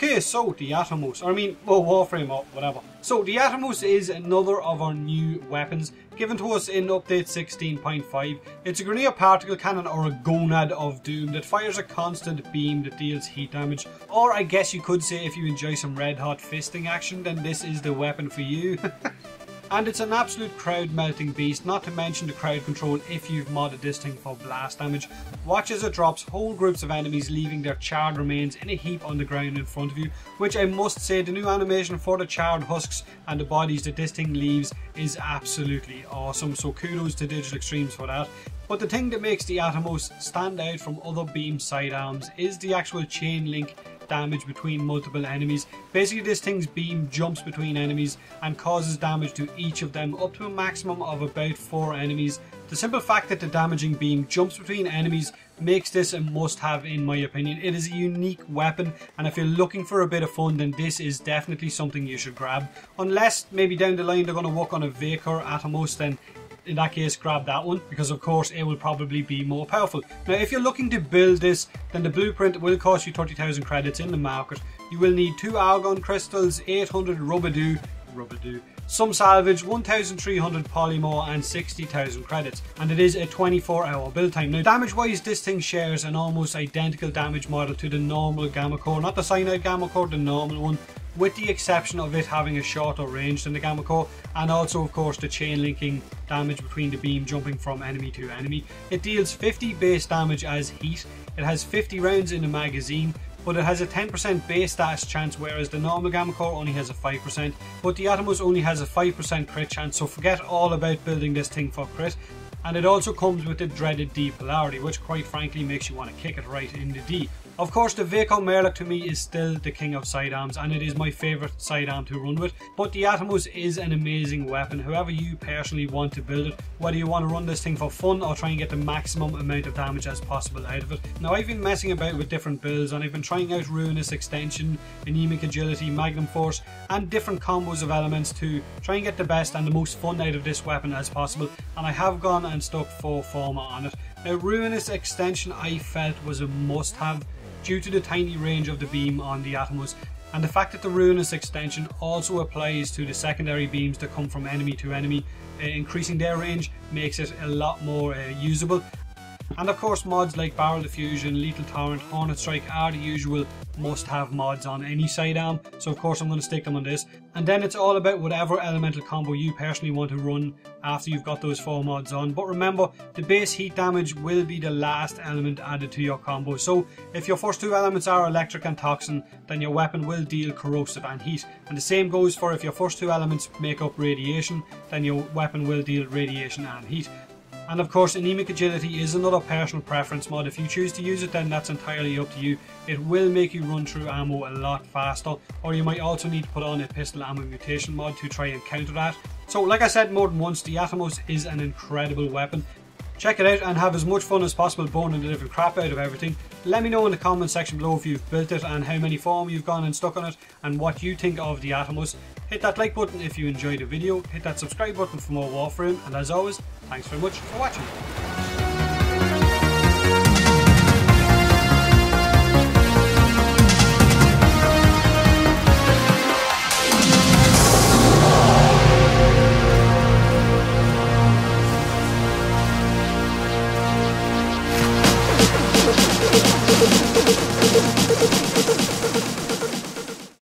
Okay, so the Atomos, or I mean, well, Warframe or whatever. So the Atomos is another of our new weapons given to us in update 16.5. It's a Grineer particle cannon, or a gonad of doom, that fires a constant beam that deals heat damage. Or I guess you could say, if you enjoy some red hot fisting action, then this is the weapon for you. And it's an absolute crowd melting beast, not to mention the crowd control if you've modded this thing for blast damage. Watch as it drops whole groups of enemies, leaving their charred remains in a heap on the ground in front of you, which I must say, the new animation for the charred husks and the bodies that this thing leaves is absolutely awesome, so kudos to Digital Extremes for that. But the thing that makes the Atomos stand out from other beam sidearms is the actual chain link damage between multiple enemies. Basically, this thing's beam jumps between enemies and causes damage to each of them, up to a maximum of about 4 enemies. The simple fact that the damaging beam jumps between enemies makes this a must-have in my opinion. It is a unique weapon, and if you're looking for a bit of fun, then this is definitely something you should grab. Unless maybe down the line they're going to work on a Vacor Atomos, then in that case grab that one, because of course it will probably be more powerful. Now if you're looking to build this, then the blueprint will cost you 30,000 credits in the market. You will need 2 argon crystals, 800 rubadoo, some salvage, 1,300 polymorph and 60,000 credits, and it is a 24-hour build time. Now damage wise, this thing shares an almost identical damage model to the normal gamma core, not the cyanide gamma core, the normal one, with the exception of it having a shorter range than the gamma core, and also of course the chain linking damage between the beam jumping from enemy to enemy. It deals 50 base damage as heat, it has 50 rounds in the magazine, but it has a 10% base status chance, whereas the normal gamma core only has a 5%, but the Atomos only has a 5% crit chance, so forget all about building this thing for crit. And it also comes with the dreaded D polarity, which quite frankly makes you want to kick it right in the D. Of course, the Vacor Merlock to me is still the king of sidearms, and it is my favourite sidearm to run with, but the Atomos is an amazing weapon, however you personally want to build it, whether you want to run this thing for fun or try and get the maximum amount of damage as possible out of it. Now I've been messing about with different builds, and I've been trying out Ruinous Extension, Anemic Agility, Magnum Force, and different combos of elements to try and get the best and the most fun out of this weapon as possible, and I have gone and stuck for Forma on it. Now Ruinous Extension I felt was a must-have due to the tiny range of the beam on the Atomos, and the fact that the Ruinous Extension also applies to the secondary beams that come from enemy to enemy, increasing their range makes it a lot more usable. And of course mods like Barrel Diffusion, Lethal Torrent, Hornet Strike are the usual must-have mods on any sidearm, so of course I'm going to stick them on this. And then it's all about whatever elemental combo you personally want to run after you've got those 4 mods on. But remember, the base heat damage will be the last element added to your combo, so if your first 2 elements are electric and toxin, then your weapon will deal corrosive and heat. And the same goes for if your first 2 elements make up radiation, then your weapon will deal radiation and heat. And of course, Anemic Agility is another personal preference mod. If you choose to use it, then that's entirely up to you. It will make you run through ammo a lot faster, or you might also need to put on a pistol ammo mutation mod to try and counter that. So like I said more than once, the Atomos is an incredible weapon. Check it out and have as much fun as possible boning the living crap out of everything. Let me know in the comment section below if you've built it and how many Form you've gone and stuck on it, and what you think of the Atomos. Hit that like button if you enjoyed the video, hit that subscribe button for more Warframe, and as always, thanks very much for watching.